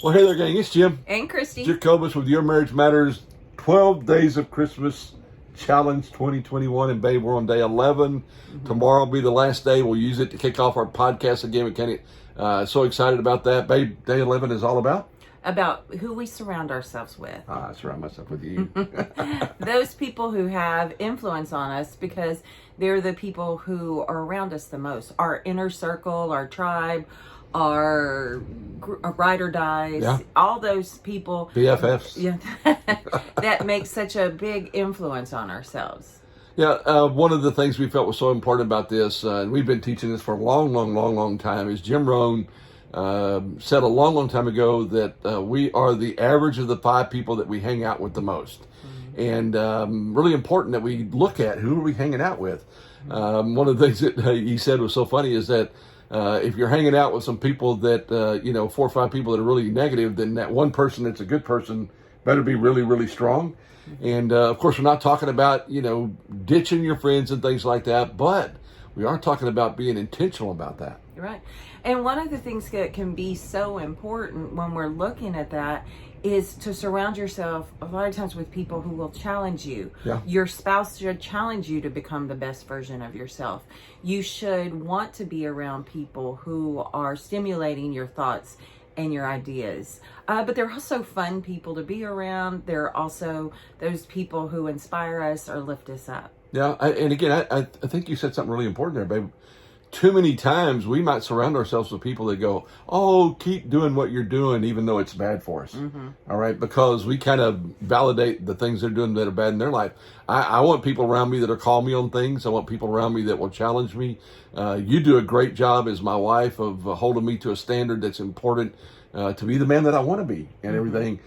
Well, hey there, gang. It's Jim. And Christy. Jacobus with Your Marriage Matters 12 Days of Christmas Challenge 2021. And, babe, we're on day 11. Mm-hmm. Tomorrow will be the last day. We'll use it to kick off our podcast again with Kenny. So excited about that. Babe, day 11 is all about? About who we surround ourselves with. I surround myself with you. Those people who have influence on us, because they're the people who are around us the most. Our inner circle, our tribe, our ride or dies, all those people. BFFs. Yeah, that makes such a big influence on ourselves. Yeah, one of the things we felt was so important about this, and we've been teaching this for a long time, is Jim Rohn said a long time ago that we are the average of the 5 people that we hang out with the most. Mm-hmm. And really important that we look at who are we hanging out with. Mm-hmm. One of the things that he said was so funny is that if you're hanging out with some people that, 4 or 5 people that are really negative, then that one person that's a good person better be really strong. Mm-hmm. And of course, we're not talking about, ditching your friends and things like that, but we are talking about being intentional about that. Right. And one of the things that can be so important when we're looking at that is to surround yourself a lot of times with people who will challenge you. Yeah. Your spouse should challenge you to become the best version of yourself. You should want to be around people who are stimulating your thoughts and your ideas. But they're also fun people to be around. They're also those people who inspire us or lift us up. Yeah. And again, I think you said something really important there, babe. Too many times we might surround ourselves with people that go, oh, keep doing what you're doing, even though it's bad for us. Mm-hmm. All right. Because we kind of validate the things they're doing that are bad in their life. I want people around me that are calling me on things. I want people around me that will challenge me. You do a great job as my wife of holding me to a standard that's important to be the man that I want to be and everything.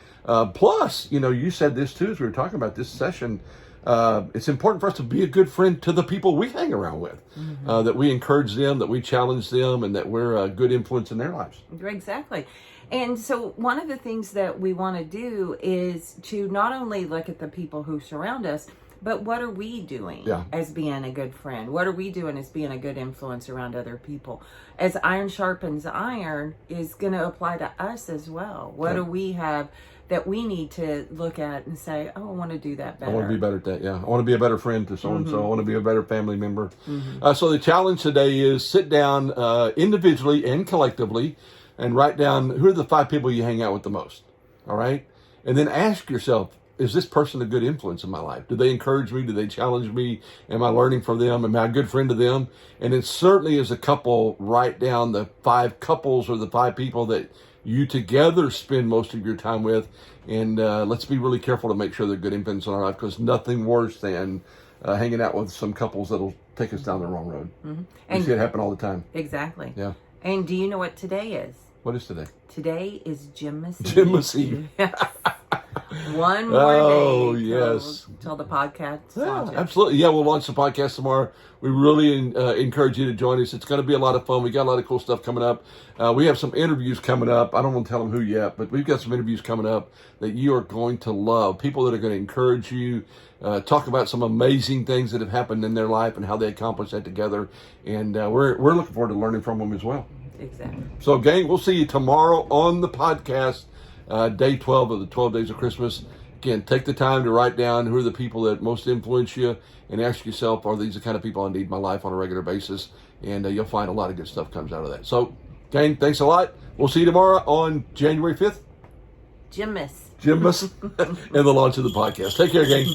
Plus, you said this too, as we were talking about this session. It's important for us to be a good friend to the people we hang around with, that we encourage them, that we challenge them, and that we're a good influence in their lives. Exactly. And so one of the things that we want to do is to not only look at the people who surround us, but what are we doing as being a good friend? What are we doing as being a good influence around other people? As iron sharpens iron is going to apply to us as well. What do we have that we need to look at and say, oh, I want to do that better. I want to be better at that, I want to be a better friend to so-and-so. I want to be a better family member. So the challenge today is sit down individually and collectively and write down who are the 5 people you hang out with the most, all right? And then ask yourself, is this person a good influence in my life? Do they encourage me? Do they challenge me? Am I learning from them? Am I a good friend to them? And it certainly as a couple, write down the 5 couples or the 5 people that you together spend most of your time with, and let's be really careful to make sure they're good influence in our life, because nothing worse than hanging out with some couples that'll take us down the wrong road. Mm-hmm. And see it happen all the time. Exactly. Yeah. And do you know what today is? What is today? Today is Gymmas Eve. Gymmas Eve. One more day yes. till the podcast launches. Absolutely. Yeah, we'll launch the podcast tomorrow. We really encourage you to join us. It's going to be a lot of fun. We got a lot of cool stuff coming up. We have some interviews coming up. I don't want to tell them who yet, but we've got some interviews coming up that you are going to love. People that are going to encourage you, talk about some amazing things that have happened in their life and how they accomplished that together. And we're looking forward to learning from them as well. Exactly. So, gang, we'll see you tomorrow on the podcast, day 12 of the 12 Days of Christmas. Again, take the time to write down who are the people that most influence you and ask yourself, are these the kind of people I need in my life on a regular basis? And you'll find a lot of good stuff comes out of that. So, gang, thanks a lot. We'll see you tomorrow on January 5th. Gymmas. And the launch of the podcast. Take care, gang.